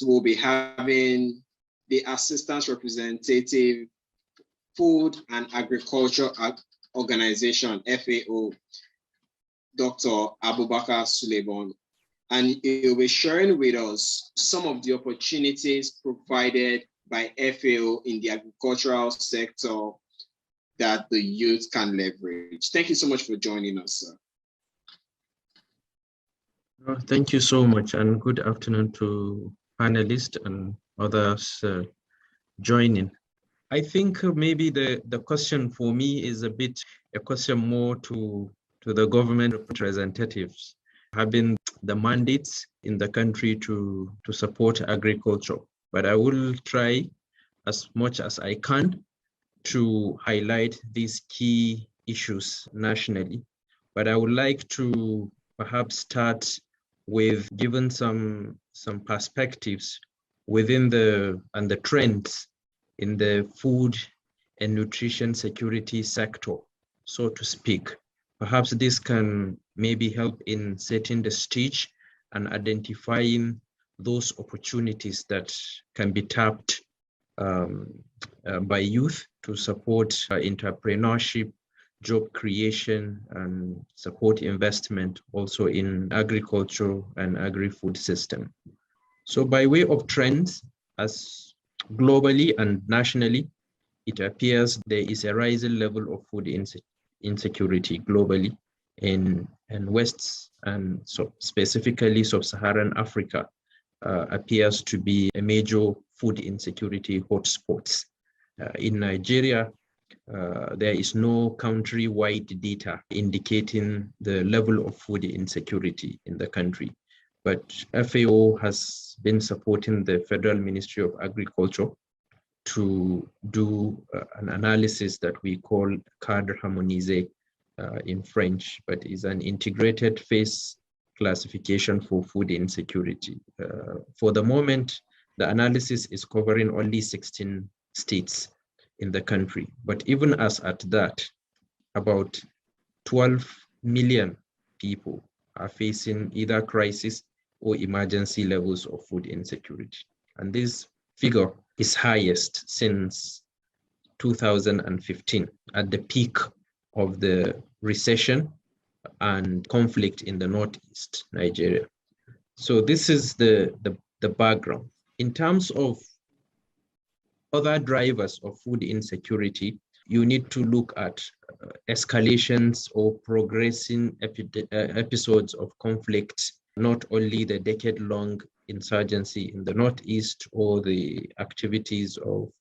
we'll be having the Assistant Representative Food and Agriculture Organization, FAO, Dr. Abubakar Suleiman, and he'll be sharing with us some of the opportunities provided by FAO in the agricultural sector that the youth can leverage. Thank you so much for joining us, sir. Thank you so much, and good afternoon to panelists and others joining. I think maybe the question for me is a question more to the government representatives having the mandates in the country to support agriculture. But I will try as much as I can to highlight these key issues nationally. But I would like to perhaps start with giving some perspectives within the trends in the food and nutrition security sector, so to speak. Perhaps this can maybe help in setting the stage and identifying those opportunities that can be tapped by youth to support entrepreneurship, job creation, and support investment also in agriculture and agri-food system. So by way of trends, as globally and nationally, it appears there is a rising level of food insecurity globally in West and so specifically sub-Saharan Africa appears to be a major food insecurity hotspots. In Nigeria, there is no country-wide data indicating the level of food insecurity in the country. But FAO has been supporting the Federal Ministry of Agriculture to do an analysis that we call cadre harmonisé in French, but is an integrated phase classification for food insecurity. For the moment, the analysis is covering only 16 states in the country. But even as at that, about 12 million people are facing either crisis or emergency levels of food insecurity. And this figure is highest since 2015 at the peak of the recession and conflict in the Northeast Nigeria. So this is the background. In terms of other drivers of food insecurity, you need to look at escalations or progressing episodes of conflict, not only the decade-long insurgency in the Northeast or the activities of,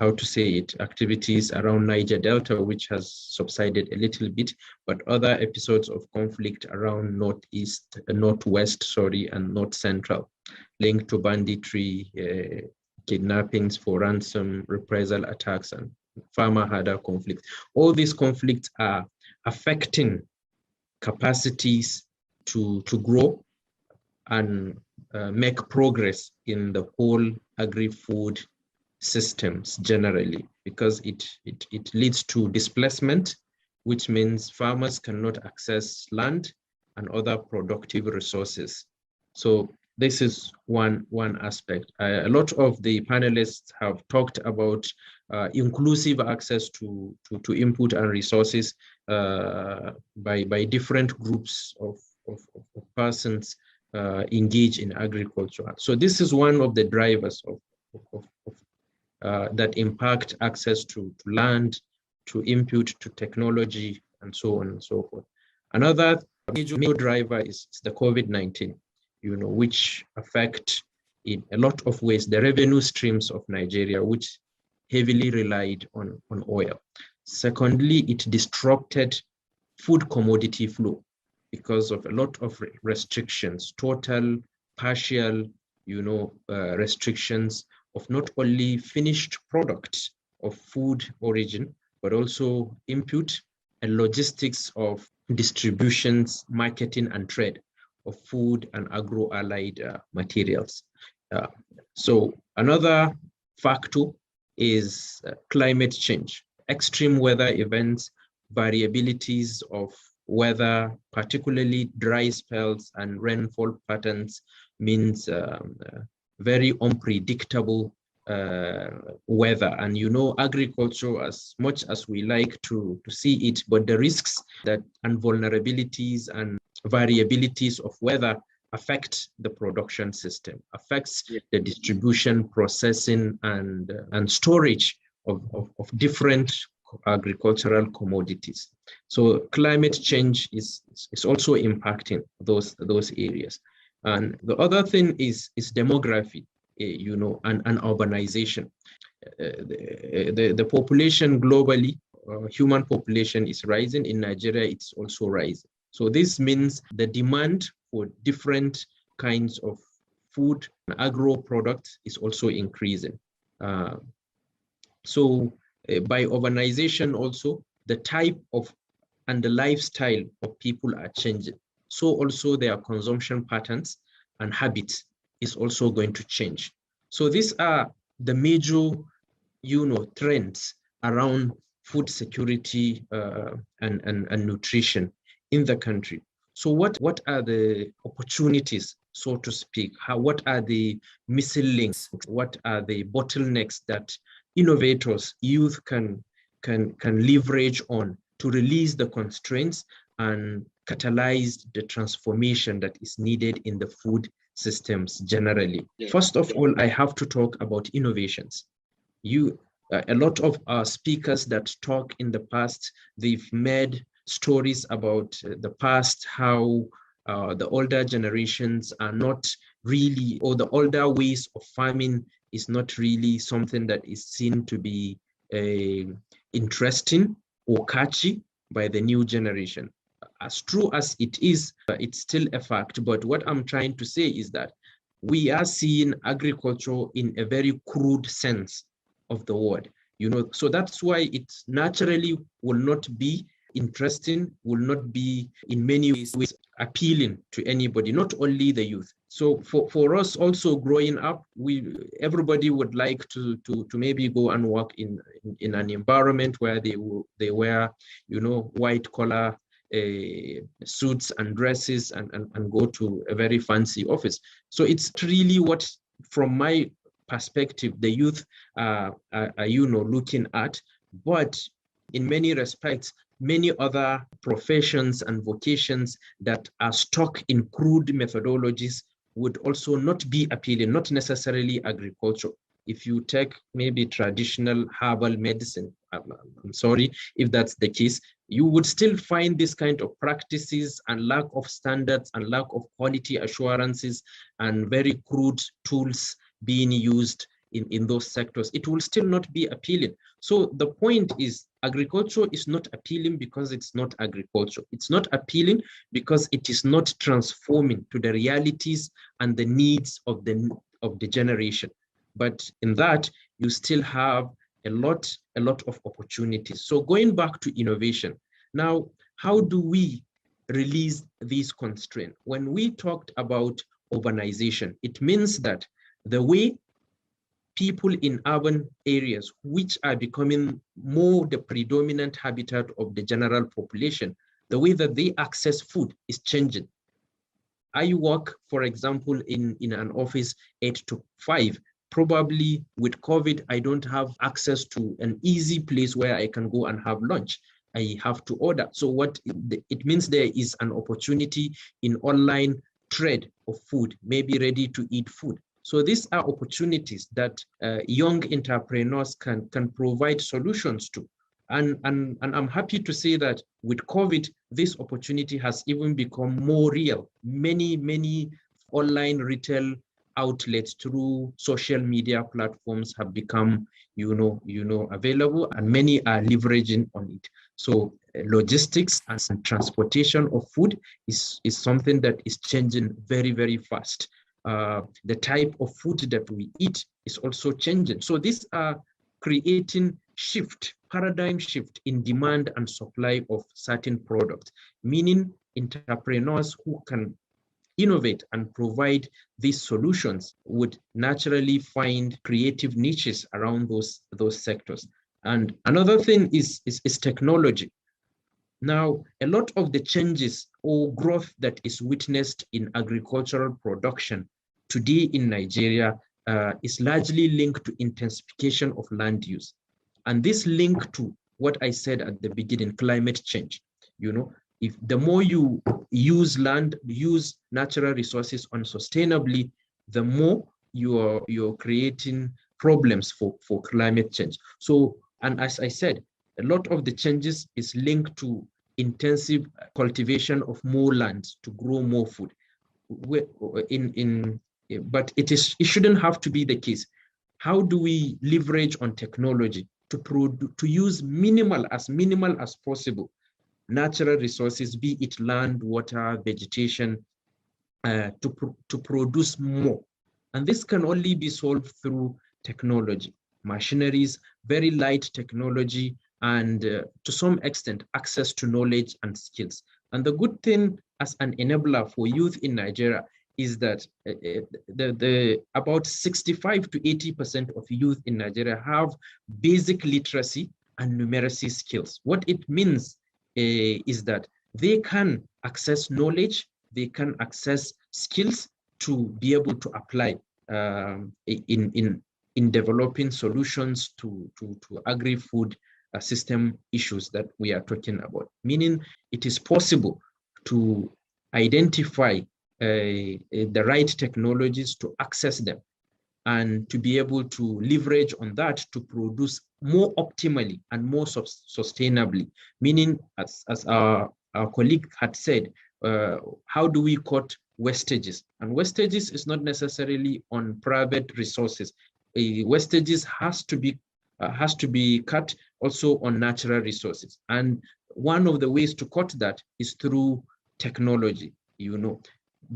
activities around Niger Delta, which has subsided a little bit, but other episodes of conflict around Northwest, and North Central, linked to banditry, kidnappings for ransom, reprisal attacks, and farmer-herder conflict. All these conflicts are affecting capacities to grow and make progress in the whole agri-food systems generally, because it leads to displacement, which means farmers cannot access land and other productive resources. So this is one aspect. A lot of the panelists have talked about inclusive access to input and resources by different groups of persons engaged in agriculture. So this is one of the drivers that impact access to land, to input, to technology, and so on and so forth. Another major driver is the COVID-19, which affect in a lot of ways the revenue streams of Nigeria, which heavily relied on oil. Secondly, it disrupted food commodity flow because of a lot of restrictions, total, partial, restrictions of not only finished products of food origin, but also input and logistics of distributions, marketing, and trade of food and agro-allied materials. So another factor is climate change, extreme weather events, variabilities of weather, particularly dry spells and rainfall patterns, means very unpredictable weather. And agriculture, as much as we like to see it, but the risks that and vulnerabilities and variabilities of weather affect the production system, affects the distribution, processing, and storage of different agricultural commodities. So climate change is also impacting those areas. And the other thing is demography, and urbanization. The population globally, human population is rising. In Nigeria, it's also rising. So this means the demand for different kinds of food and agro products is also increasing. So by urbanization also, the type of and the lifestyle of people are changing. So also their consumption patterns and habits is also going to change. So these are the major, trends around food security and nutrition in the country. So what are the opportunities, so to speak? What are the missing links? What are the bottlenecks that innovators, youth can leverage on to release the constraints and catalyze the transformation that is needed in the food systems generally? First of all, I have to talk about innovations. A lot of our speakers that talk in the past, they've made stories about the past, how the older generations are not really, or the older ways of farming is not really something that is seen to be interesting or catchy by the new generation. As true as it is, it's still a fact. But what I'm trying to say is that we are seeing agriculture in a very crude sense of the word. So that's why it naturally will not be interesting, will not be in many ways appealing to anybody, not only the youth. So for us also growing up, everybody would like to maybe go and work in an environment where they wear, white collar suits and dresses and go to a very fancy office. So it's really what, from my perspective, the youth are looking at. But in many respects, many other professions and vocations that are stuck in crude methodologies would also not be appealing, not necessarily agriculture. If you take maybe traditional herbal medicine, I'm sorry if that's the case, you would still find this kind of practices and lack of standards and lack of quality assurances and very crude tools being used in those sectors. It will still not be appealing. So the point is, agriculture is not appealing because it's not agriculture. It's not appealing because it is not transforming to the realities and the needs of the generation. But in that, you still have a lot of opportunities. So going back to innovation, now, how do we release these constraints? When we talked about urbanization, it means that the way people in urban areas, which are becoming more the predominant habitat of the general population, the way that they access food is changing. I work, for example, in an office 8 to 5. Probably with COVID, I don't have access to an easy place where I can go and have lunch. I have to order. So what it means, there is an opportunity in online trade of food, maybe ready to eat food. So these are opportunities that young entrepreneurs can provide solutions to. And I'm happy to say that with COVID, this opportunity has even become more real. Many online retail outlets through social media platforms have become, available, and many are leveraging on it. So logistics and transportation of food is something that is changing very, very fast. The type of food that we eat is also changing. So these are creating paradigm shift in demand and supply of certain products, meaning entrepreneurs who can innovate and provide these solutions would naturally find creative niches around those sectors. And another thing is technology. Now, a lot of the changes or growth that is witnessed in agricultural production today in Nigeria is largely linked to intensification of land use. And this link to what I said at the beginning, climate change. If the more you use land, use natural resources unsustainably, the more you're creating problems for climate change. So, and as I said, a lot of the changes is linked to intensive cultivation of more land to grow more food. But it shouldn't have to be the case. How do we leverage on technology to use minimal as possible natural resources, be it land, water, vegetation, to produce more? And this can only be solved through technology, machineries, very light technology, and to some extent, access to knowledge and skills. And the good thing as an enabler for youth in Nigeria is that about 65 to 80% of youth in Nigeria have basic literacy and numeracy skills. What it means is that they can access knowledge, they can access skills to be able to apply in developing solutions to agri-food system issues that we are talking about. Meaning it is possible to identify the right technologies, to access them, and to be able to leverage on that to produce more optimally and more sustainably. Meaning, as our colleague had said, how do we cut wastages? And wastages is not necessarily on private resources. Wastages has to be cut also on natural resources. And one of the ways to cut that is through technology,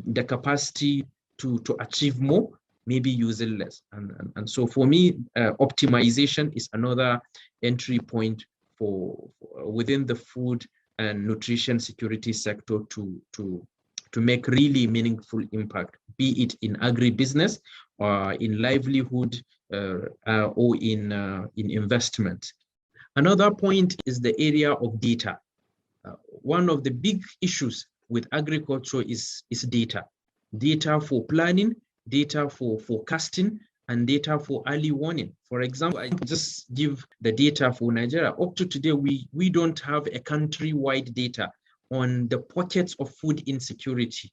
the capacity to achieve more, maybe using less. And so for me, optimization is another entry point for within the food and nutrition security sector to make really meaningful impact, be it in agribusiness or in livelihood or in investment. Another point is the area of data. One of the big issues with agriculture is data. Data for planning, data for forecasting, and data for early warning. For example, I just give the data for Nigeria. Up to today, we don't have a country-wide data on the pockets of food insecurity,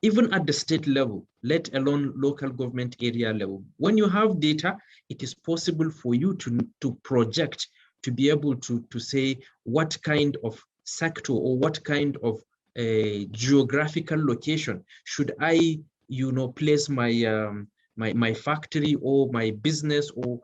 even at the state level, let alone local government area level. When you have data, it is possible for you to project, to be able to say what kind of sector or what kind of geographical location should I place my factory or my business or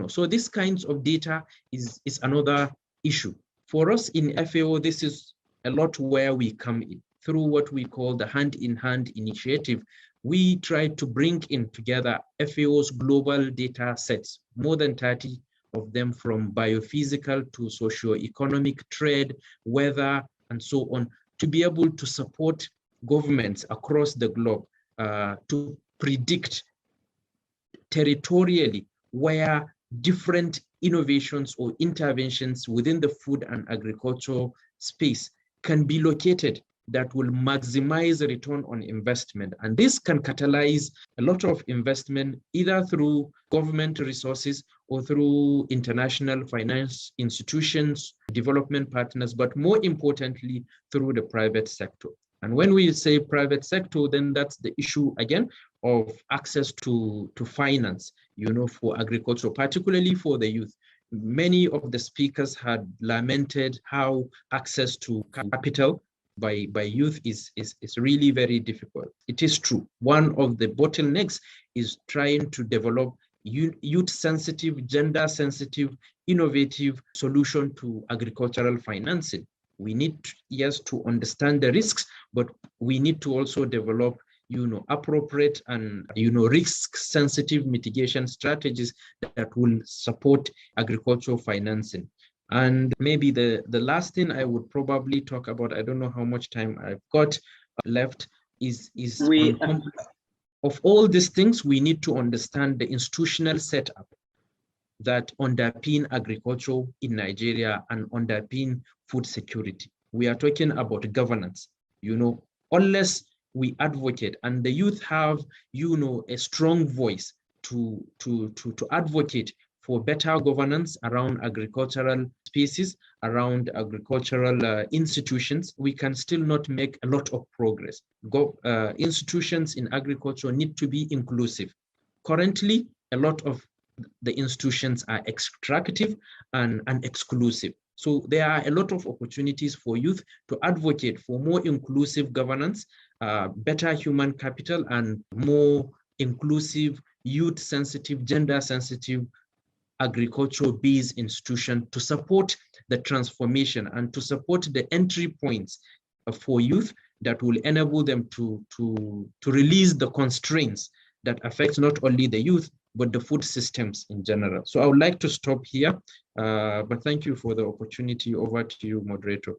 so this kinds of data is another issue for us in FAO. This is a lot where we come in through what we call the hand-in-hand initiative. We try to bring in together FAO's global data sets, more than 30 of them, from biophysical to socio-economic, trade, weather, and so on, to be able to support governments across the globe to predict territorially where different innovations or interventions within the food and agricultural space can be located that will maximize the return on investment. And this can catalyze a lot of investment, either through government resources or through international finance institutions, development partners, but more importantly, through the private sector. And when we say private sector, then that's the issue again of access to finance, for agriculture, particularly for the youth. Many of the speakers had lamented how access to capital by youth is really very difficult. It is true. One of the bottlenecks is trying to develop youth-sensitive, gender-sensitive, innovative solution to agricultural financing. We need, yes, to understand the risks, but we need to also develop, appropriate and, risk-sensitive mitigation strategies that will support agricultural financing. And maybe the last thing I would probably talk about, I don't know how much time I've got left, is of all these things, we need to understand the institutional setup that underpin agriculture in Nigeria and underpin food security. We are talking about governance. Unless we advocate and the youth have, a strong voice to advocate for better governance around agricultural spaces, around agricultural institutions, we can still not make a lot of progress. Institutions in agriculture need to be inclusive. Currently, a lot of the institutions are extractive and exclusive. So there are a lot of opportunities for youth to advocate for more inclusive governance, better human capital, and more inclusive, youth-sensitive, gender-sensitive agriculture-based institution to support the transformation and to support the entry points for youth that will enable them to release the constraints that affect not only the youth, but the food systems in general. So I would like to stop here, but thank you for the opportunity. Over to you, moderator.